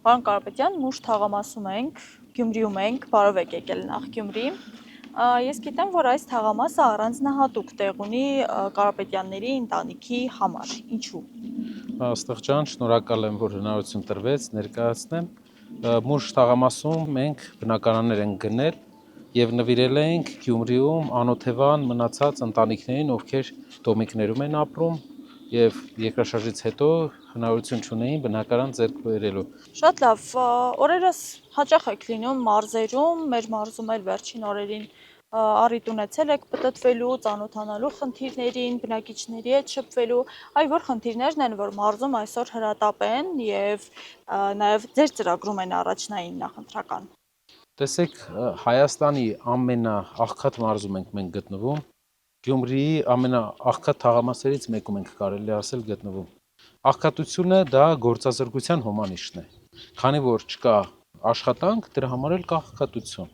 Պարոն Կարապետյան, մուշ թաղամասում ենք, Գյումրիում ենք, բարով եք եկել նախ Գյումրի։ Ես գիտեմ, որ այս թաղամասը առանձնահատուկ տեղ ունի Կարապետյանների ընտանիքի համար։ Ինչու՞։ Աստղ ջան, շնորհակալ եմ, որ հնարավորություն տրվեց ներկայացնեմ։ Մուշ թաղամասում մենք բնակարաններ ենք գնել եւ նվիրել ենք Գյումրիում անօթևան մնացած ընտանիքներին, ովքեր տոմիկներում են ապրում եւ երկրաշարժից հետո հնարավորություն չունեին բնակարան ձեռք բերելու։ Շատ լավ, օրերս հաճախ եք լինում մարզերում, մեր մարզում էլ վերջին օրերին առիթ ունեցել եք պտտվելու, ծանոթանալու խնդիրներին, բնակիչների հետ շփվելու, այ որ խնդիրներն են, որ մարզում այսօր հրատապ են եւ նաեւ ձեր ծրագրում են առաջնային նախընտրական։ Տեսեք, Հայաստանի ամենաաղքատ մարզում ենք մենք գտնվում, Գյումրիի ամենաաղքատ թաղամասերից մեկում ենք կարելի ասել գտնվում։ Աղքատությունը դա գործազրկության հոմանիշն է, քանի որ չկա աշխատանք, դրա համար էլ կա աղքատություն։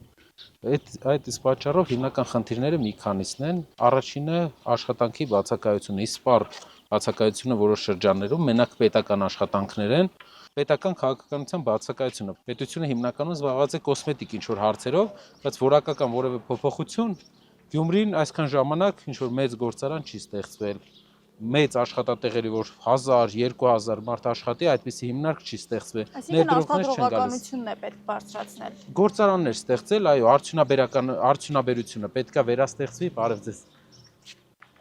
Այդ իսկ պատճառով հիմնական խնդիրները մի քանիսն են։ Առաջինը աշխատանքի բացակայությունը, իսպառ բացակայությունը որոշ շրջաններում, մենակ պետական աշխատանքներ են, պետական քաղաքականության բացակայությունը։ Պետությունը հիմնականում զբաղված է կոսմետիկ ինչ-որ հարցերով, բայց որակական որևէ փոփոխություն Գյումրին այսքան ժամանակ ինչ-որ մեծ գործարան չի ստեղծվել։ Մեծ աշխատատեղերի, որ 1000, 2000 մարդ աշխատի, այդպիսի հիմնարկ չի ստեղծվել։ Այսինքն արտադրողականությունն է պետք բարձրացնել։ Գործարաններ ստեղծել, այո, արդյունաբերությունը պետքա վերաստեղծվի, բարև ձեզ։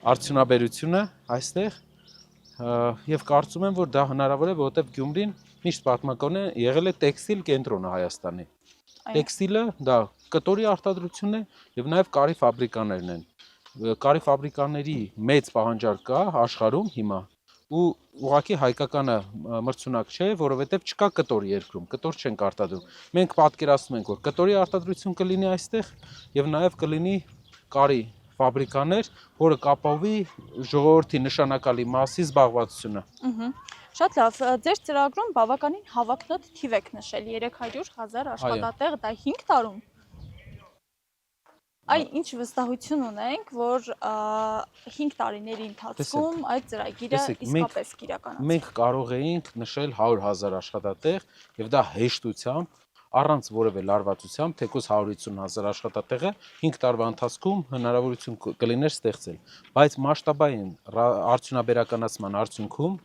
Արդյունաբերությունը այստեղ եւ կարծում եմ, որ դա հնարավոր է, որովհետեւ Գյումրին միշտ պատմական է եղել է տեքստիլ կենտրոնը Հայաստանի։ Տեքստիլը դա կտորի արտադրությունն է եւ նաեւ կարի ֆաբրիկաներն են։ Կարի ֆաբրիկաների մեծ պահանջարկ կա աշխարհում հիմա ու ուղղակի հայկականը մրցունակ չէ, որովհետեւ չկա կտոր երկրում, կտոր չենք արտադրում։ Մենք պատկերացնում ենք, որ կտորի արտադրություն կլինի այստեղ եւ նաեւ կլինի կարի ֆաբրիկաներ, որը կապավի ժողովրդի նշանակալի մասի զբաղվածությունը։ Շատ լավ, ձեր ծրագրում բավականին հավակնոտ թիվ եք նշել 300,000 աշխատատեղ, դա 5 տարում։ Այ ինչ վստահություն ունենք, որ 5 տարիների ընթացքում այդ ծրագիրը իսկապես կիրականացվի։ Մենք կարող էինք նշել 100,000 աշխատատեղ եւ դա հեշտությամբ առանց որևէ լարվածությամբ, թեկուզ 150,000 աշխատատեղը 5 տարվա ընթացքում հնարավորություն կլիներ ստեղծել, բայց մասշտաբային արդյունաբերականացման արդյունքում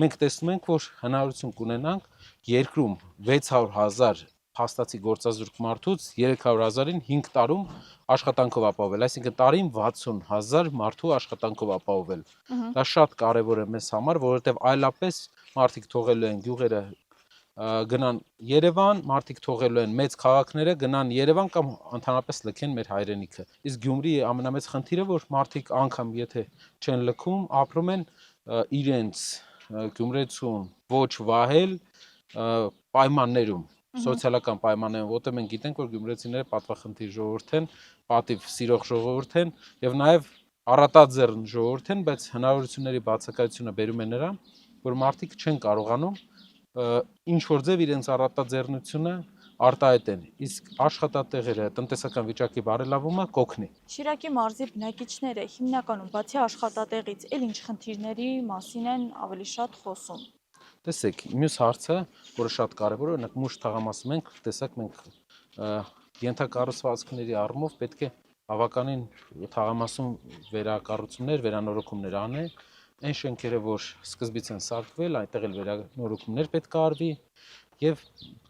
մենք տեսնում ենք, որ հնարավորություն կունենանք երկրում 600,000 փաստացի գործազուրկ մարդուց 300,000-ին 5 տարում աշխատանքով ապահովել, այսինքն տարին 60,000 մարդու աշխատանքով ապահովել։ Դա շատ կարևոր է մեզ համար, որովհետև այլապես մարդիկ թողելու են գյուղերը գնան Երևան, մարդիկ թողելու են մեծ քաղաքները, գնան Երևան կամ ընդհանրապես լքեն մեր հայրենիքը։ Իսկ Գյումրիի ամենամեծ խնդիրը, որ մարդիկ անգամ եթե չեն լքում, ապրում են իրենց գյումրեցուն ոչ վահել պայմաններում, սոցիալական պայմաններում, որտեղ մենք գիտենք, որ գյումրեցիները պատվախնդիր ժողովուրդ են, պատիվ սիրող ժողովուրդ են եւ նաեւ առատաձեռն ժողովուրդ են, բայց հնարավորությունների բացակայությունը բերում է նրան, որ մարդիկ չեն կարողանում ինչ որ ձև իրենց առատաձեռնությունը արտահայտեն, իսկ աշխատատեղերը, տնտեսական վիճակի բարելավումը կօգնի։ Շիրակի մարզի բնակիչները հիմնականում բացի աշխատատեղից էլ ինչ խնդիրների մասին են ավելի շատ խոսում։ Տեսեք, մյուս հարցը, որը շատ կարևոր է, օրինակ մուշ թաղամասում ենք, տեսակ մենք ենթակառուցվածքների առումով պետք է բավականին թաղամասում վերակառուցումներ, վերանորոգումներ անեն, այն շենքերը, որ սկզբից են սարքվել, այնտեղ էլ վերանորոգումներ պետք է արվի եւ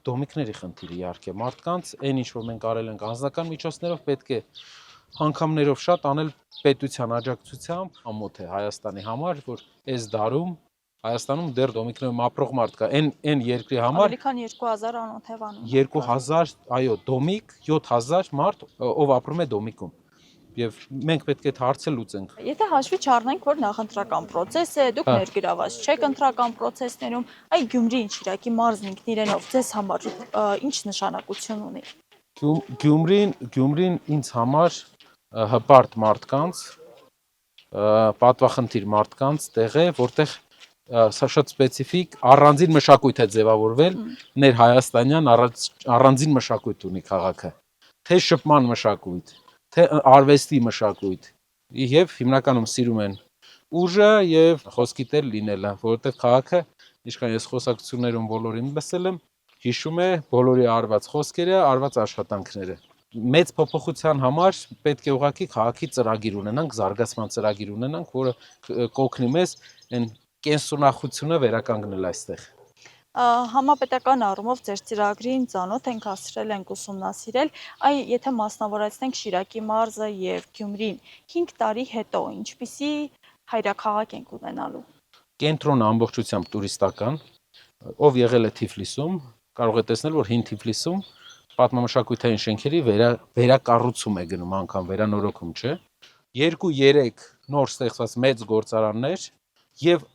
դոմիկների խնդիրը իհարկե մարդկանց, այն ինչ որ մենք արել ենք անձնական միջոցներով, պետք է անգամներով շատ անել պետության աջակցությամբ, ամոթ է Հայաստանի համար, որ այս դարում Հայաստանում դեռ դոմիկներում ապրող մարդ կա, այն երկրի համար ավելի քան 2000 անօթևանում 2000, այո, դոմիկ, 7000 մարդ, ով ապրում է դոմիկում։ Եվ մենք պետք է այդ հարցը լուծենք։ Եթե հաշվի չառնենք, որ նախընտրական process է, դուք ներգրաված չեք ընտրական process-ներում, այ Գյումրին, Շիրակի մարզն ինքն իրենով ձեզ համար ինչ նշանակություն ունի։ Գյումրին ինձ համար հպարտ մարդկանց, պատվախնդիր մարդկանց տեղ է, որտեղ սա շատ սպეციფիկ առանձին մշակույթ է ձևավորվել, ներ հայաստանյան առանձին մշակույթ ունի քաղաքը, թե շփման մշակույթ, թե արվեստի մշակույթ, եւ հիմնականում սիրում են ուժը եւ խոսքի տեր լինելը, որովհետեւ քաղաքը, ինչքան ես խոսակցություններում բոլորին լսել եմ, հիշում է բոլորի արված խոսքերը, արված աշխատանքները։ Մեծ փոփոխության համար պետք է ուղղակի քաղաքի ծրագիր ունենանք, զարգացման ծրագիր ունենանք, որը կօգնի մեզ այն կենսունախությունը վերականգնել այստեղ։ Համապետական առումով ձեր ծրագրին ծանոթ ենք, հասցրել ենք ուսումնասիրել, եթե մասնավորացնենք Շիրակի մարզը եւ Գյումրին 5 տարի հետո ինչպիսի հայրաքաղաք ենք ունենալու։ Կենտրոնը ամբողջությամբ տուրիստական, ով եղել է Թիֆլիսում, կարող է տեսնել, որ հին Թիֆլիսում պատմամշակութային շենքերի վերակառուցում է գնում, անգամ վերանորոգում, չէ։ 2-3 նոր ստեղծված մեծ գործարաններ եւ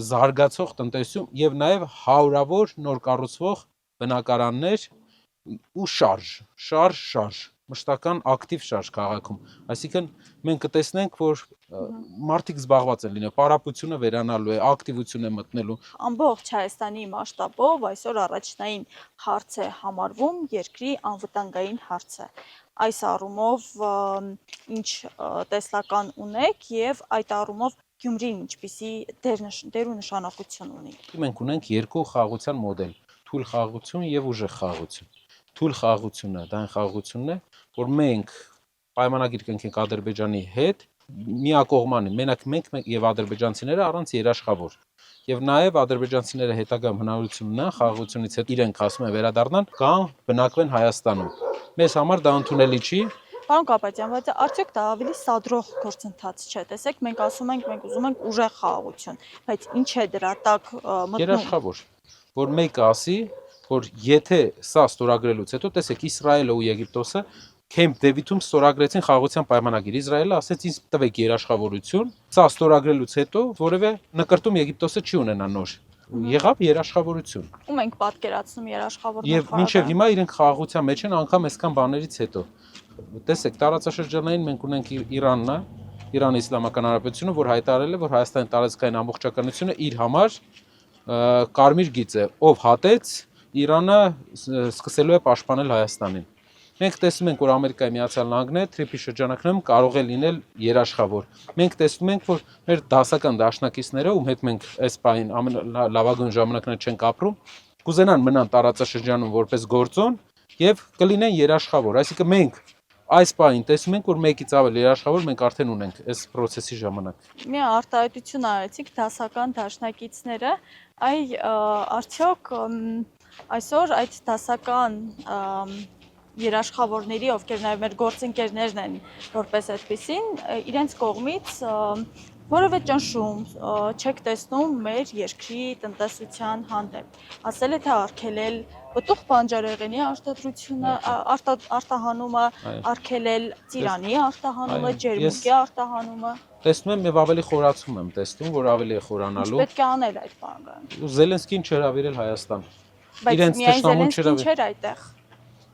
զարգացող տնտեսություն եւ նաեւ հարյուրավոր նոր կառուցվող բնակարաններ ու շարժ, մշտական ակտիվ շարժ քաղաքում։ Այսինքն մենք կտեսնենք, որ մարդիկ զբաղված են լինել, պարապությունը վերանալու է, ակտիվություն է մտնելու։ Ամբողջ Հայաստանի մասշտաբով այսօր առաջնային հարց է համարվում երկրի անվտանգային հարցը։ Այս առումով ինչ տեսլական ունեք եւ այդ առումով Գյումրին ինչպիսի դեր ու նշանակություն ունի։ Մենք ունենք երկու խաղաղության մոդել՝ թույլ խաղաղություն եւ ուժեղ խաղաղություն։ Թույլ խաղաղությունը դա այն խաղաղությունն է, որ մենք պայմանագիր կնքենք Ադրբեջանի հետ, միակողմանի, մենակ մենք եւ ադրբեջանցիները առանց երաշխավոր։ Եվ նաեւ ադրբեջանցիները հետագայում հնարավորություն ունեն խաղաղությունից հետո իրենք ասում են վերադառնան կամ բնակվեն Հայաստանում։ Մեզ համար դա ընդունելի չի։ Պարոն Կապետյան, բայց արդյոք դա ավելի սադրող գործընթաց չէ։ Տեսեք, մենք ասում ենք, մենք ուզում ենք ուժեղ խաղաղություն, բայց ինչ է դրա տակ մտնում։ Երաշխավոր, որ մեկը ասի, որ եթե սա ստորագրելուց հետո, տեսեք, Իսրայելը ու Եգիպտոսը Քեմփ Դեվիդում ստորագրեցին խաղաղության պայմանագիր։ Իսրայելը ասեց ինձ տվեք երաշխավորություն, սա ստորագրելուց հետո որևէ նկրտում Եգիպտոսը չի ունենա նոր։ Եղավ երաշխավորություն։ Ում ենք պատկերացնում երաշխավոր Եվ մինչև հիմա իրենք խաղաղության մեջ են անգամ այսքան բաներից հետո։ Տեսեք, տարածաշրջանային մենք ունենք Իրանն, Իրանի Իսլամական Հանրապետությունը, որ հայտարարել է, որ Հայաստանի տարածքային ամբողջականությունը իր համար կարմիր գիծ է, ով հատեց, Իրանը սկսելու է պաշտպանել Հայաստանին։ Մենք տեսնում ենք, որ Ամերիկայի Միացյալ Նահանգները թրիփի շրջանակներում կարող է լինել երաշխավոր։ Մենք տեսնում ենք, որ մեր դասական դաշնակիցները, ում հետ մենք այս պահին ամենալավագույն ժամանակները չենք ապրում, կուզենան մնան տարածաշրջանում որպես գործոն եւ կլինեն երաշխավոր։ Այսինքն մենք այս պահին տեսնում ենք, որ մեկից ավել երաշխավոր մենք արդեն ունենք այս process-ի ժամանակ։ Մի արտահայտություն արեցիք դասական դաշնակիցները, արդյոք այսօր այդ դասական երաշխավորների, ովքեր նաև մեր գործընկերներն են, որպես այդպիսին, իրենց կողմից որևէ ճնշում չեք տեսնում մեր երկրի տնտեսության հանդեպ։ Ասել է թե արգելել պտուղ բանջարեղենի արտահանումը, արգելել ծիրանի արտահանումը, ջերմուկի արտահանումը։ Տեսնում եմ եւ ավելի խորացում եմ տեսնում, որ ավելի է խորանալու։ Պետք է անել այդ բանը։ Զելենսկին չհրավիրել Հայաստան։ Բայց միայն Զելենսկին չէր այդտեղ։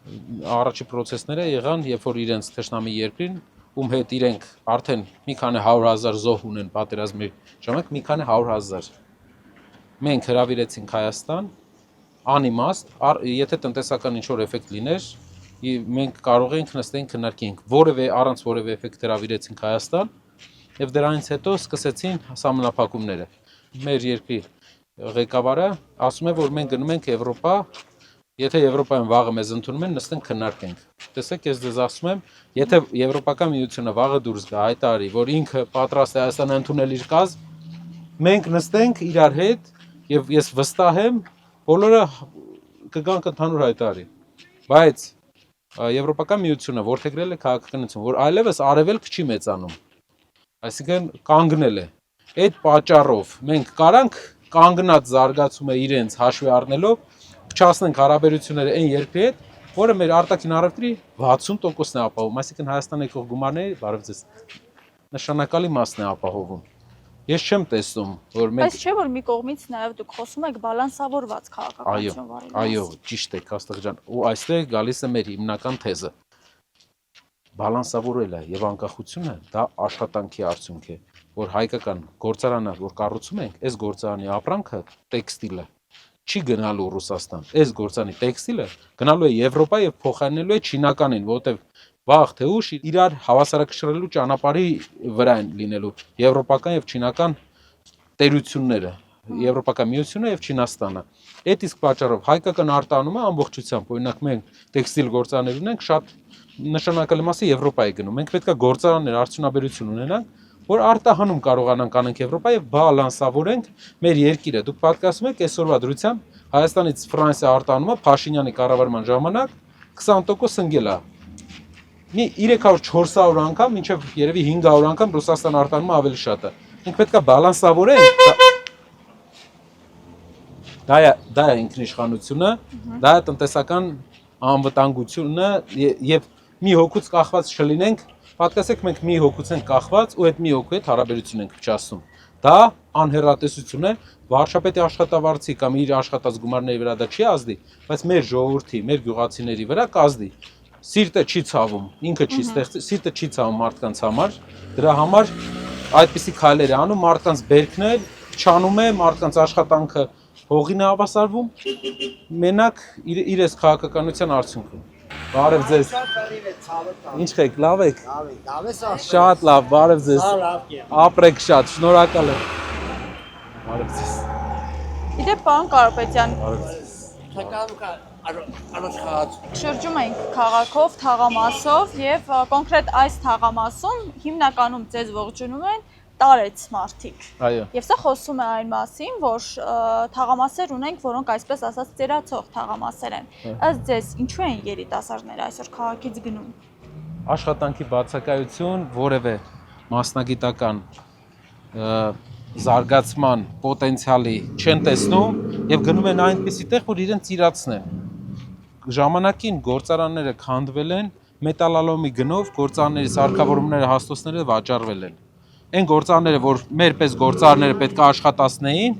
Առաջի process-ները եղան, երբ որ իրենց թշնամի երկրին, ում հետ իրենք արդեն մի քանի 100,000 զոհ ունեն պատերազմի ժամանակ, մի քանի 100,000։ Մենք հրավիրեցինք Հայաստան, անիմաստ, եթե տնտեսական ինչ-որ էֆեկտ լիներ, մենք կարող էինք նստենք քննարկենք, առանց որևէ էֆեկտ հրավիրեցինք Հայաստան, եւ դրանից հետո սկսեցին սահմանափակումները։ Մեր երկրի ղեկավարը ասում է, որ մենք գնում ենք Եվրոպա, եթե Եվրոպայում վաղը մեզ ընդունում են, նստենք քննարկենք։ Տեսեք, ես ձեզ ասում եմ, եթե Եվրոպական միությունը վաղը դուրս գա, հայտարարի, որ ինքը պատրաստ է Հայաստանը ընդունել իր կազմ, մենք նստենք իրար հետ եւ ես վստահ եմ, բոլորը կգանք ընդհանուր հայտարարի։ Բայց Եվրոպական միությունը որդեգրել է քաղաքականություն, որ այլևս արևելք չի մեծանում։ Այսինքն կանգնել է։ Այդ պատճառով մենք կարանք կանգնած զարգացումը իրենց հաշվի առնելով փչացնենք հարաբերությունները այն երկրի հետ, որը մեր արտաքին առևտրի 60%-ն է ապահովում, այսինքն Հայաստան եկող գումարների բարև ձեզ նշանակալի մասն է ապահովում։ Ես չեմ տեսնում, որ մենք Բայց չէ որ մի կողմից նաև դուք խոսում եք բալանսավորված քաղաքականություն վարելու։ Այո, ճիշտ եք, Աստղ ջան։ Ու այստեղ գալիս է մեր հիմնական թեզը։ Բալանսավորելը եւ անկախությունը դա աշխատանքի արդյունք է, որ հայկական գործարանը, որ կառուցում ենք, այս գործարանի ապրանքը տեքստիլը չի գնալու Ռուսաստան։ Այս գործարանի տեքստիլը գնալու է Եվրոպա եւ փոխարինելու է չինականին, որովհետեւ վաղ թե ուշ իրար հավասարակշռելու ճանապարհի վրա են լինելու եվրոպական եւ չինական տերությունները։ Եվրոպական միությունը եւ Չինաստանը։ Այդ իսկ պատճառով հայկական արտահանումը ամբողջությամբ, օրինակ մենք տեքստիլ գործարաններ ունենք, շատ նշանակալի մասը Եվրոպայի գնում։ Մենք պետքա գործարաններ արդյունաբերություն ունենանք, որ արտահանում կարողանանք անենք Եվրոպա եւ բալանսավորենք մեր երկիրը։ Դուք պատկասում եք այսօրվա դրությամբ Հայաստանից Ֆրանսիա արտահանումը Փաշինյանի կառավարման ժամանակ 20% ընկել է։ Մի 300-400 անգամ, մինչև երևի 500 անգամ Ռուսաստան արտահանումը ավելի շատ է։ Մենք պետքա բալանսավորենք։ Դա է ինքնիշխանությունը, դա է տնտեսական անվտանգությունը եւ մի հոգուց կախված չլինենք, պատկասեք մենք մի հոգուց ենք կախված ու այդ մի հոգու հետ հարաբերություն ենք փչացնում։ Դա անհեռատեսություն է, վարչապետի աշխատավարձի կամ իր աշխատած գումարների վրա դա չի ազդի, բայց մեր ժողովրդի, մեր գյուղացիների վրա կազդի։ Սիրտը չի ցավում, ինքը չի ստեղծի, սիրտը չի ցավում մարդկանց համար, դրա համար այդպիսի քայլեր է անում, մարդկանց բերքն է, չանում է, մարդկանց աշխատանքը հողին է հավասարվում, մենակ իր այս քաղաքականության արդյունքում։ Բարև ձեզ։ Ինչ եք, լավ եք։ Շատ լավ, բարև ձեզ։ Ապրեք շատ, շնորհակալ եմ։ Բարև ձեզ։ Իդեպ պարոն Կարապետյան, Բարև ձեզ։ շրջում ենք քաղաքով, թաղամասով եւ կոնկրետ այս թաղամասում հիմնականում ձեզ ողջունում են տարեց մարդիկ։ Այո։ Եվ սա խոսում է այն մասին, որ թաղամասեր ունենք, որոնք այսպես ասած ծերացող թաղամասեր են։ Ըստ ձեզ, ինչու են երիտասարդները այսօր քաղաքից գնում։ Աշխատանքի բացակայություն, որևէ մասնագիտական զարգացման պոտենցիալի չեն տեսնում եւ գնում են այնպիսի տեղ, որ իրենց իրացնեն։ Ժամանակին գործարանները քանդվել են, մետալալոմի գնով գործարանների սարքավորումները, հաստոցները վաճառվել են։ Այն գործարանները, որ մեր պես գործարանները պետք է աշխատացնեին,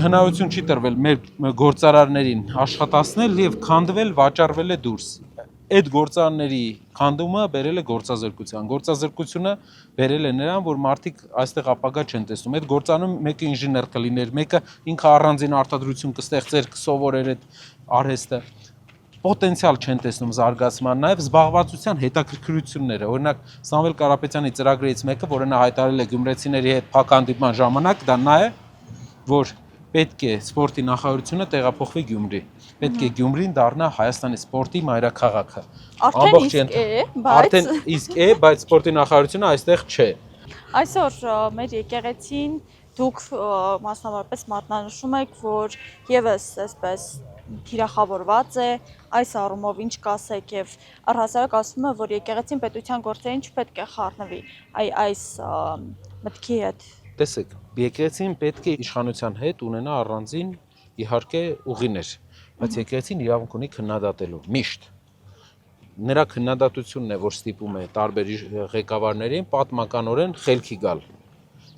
հնարավորություն չի տրվել մեր գործարաններին աշխատացնել եւ քանդվել, վաճառվել է դուրս։ Այդ գործարանների քանդումը բերել է գործազրկության։ Գործազրկությունը բերել է նրան, որ մարդիկ այստեղ ապագա չեն տեսնում։ Այդ գործանում մեկը ինժեներ կլիներ, մեկը ինքը առանձին արտադրություն կստեղծեր, կսովորեր այդ արհեստը։ Պոտենցիալ չեն տեսնում զարգացման, նաև զբաղվածության հետաքրքրությունները։ Օրինակ Սամվել Կարապետյանի ծրագրերից մեկը, որը նա հայտարարել է գյումրեցիների հետ փակ հանդիպման ժամանակ, դա նա է, որ պետք է սպորտի նախարարությունը տեղափոխվի Գյումրի։ Պետք է Գյումրին դառնա Հայաստանի սպորտի մայրաքաղաքը։ Արդեն իսկ է, բայց սպորտի նախարարությունը այստեղ չէ։ Այսօր մեր եկեղեցին դուք մասնավորապես մատնանշում եք, որ եւս այսպես թիրախավորված է, այս առումով ինչ կասեք եւ առհասարակ ասում է, որ եկեղեցին պետության գործերին չպետք է խառնվի այս մտքի հետ։ Տեսեք, եկեղեցին պետք է իշխանության հետ ունենա առանձին իհարկե ուղիներ, բայց եկեղեցին իրավունք ունի քննադատելու միշտ։ Նրա քննադատությունն է, որ ստիպում է տարբեր ղեկավարներին պատմականորեն խելքի գալ։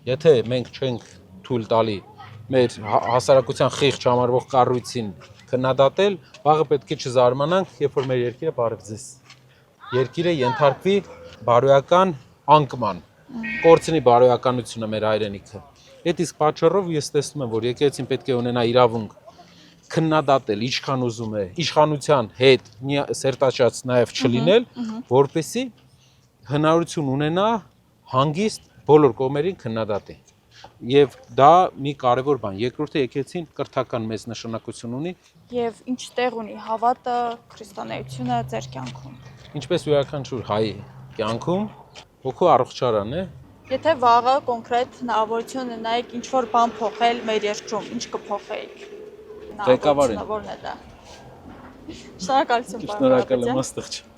Եթե մենք չենք թույլ տալի մեր հասարակության խիղճ համարվող կառույցին քննադատել, վաղը պետք է չզարմանանք, երբ որ մեր երկիրը բարև ձեզ։ Երկիրը ենթարկվի բարոյական անկման, կորցնի բարոյականությունը մեր հայրենիքը։ Այդ իսկ պատճառով ես տեսնում եմ, որ եկեղեցին պետք է ունենա իրավունք քննադատել, ինչքան ուզում է, իշխանության հետ սերտաճած նաև չլինել, որպեսզի հնարավորություն ունենա հանգիստ բոլոր կողմերին քննադատի։ Եվ դա մի կարևոր բան։ Երկրորդը եկեղեցին կրթական մեծ նշանակություն ունի։ Եվ ինչ տեղ ունի հավատը, քրիստոնեությունը ձեր կյանքում։ Ինչպես յուրաքանչյուր հայ կյանքում, հոգու առողջարան է։ Եթե վաղը կոնկրետ հնարավորություն ունենայիք ինչ-որ բան փոխել մեր երկրում, ինչ կփոխեիք։ Ղեկավարին։ Որն է դա։ Շնորհակալություն, պարոն Շնորհակալ եմ, աստղ։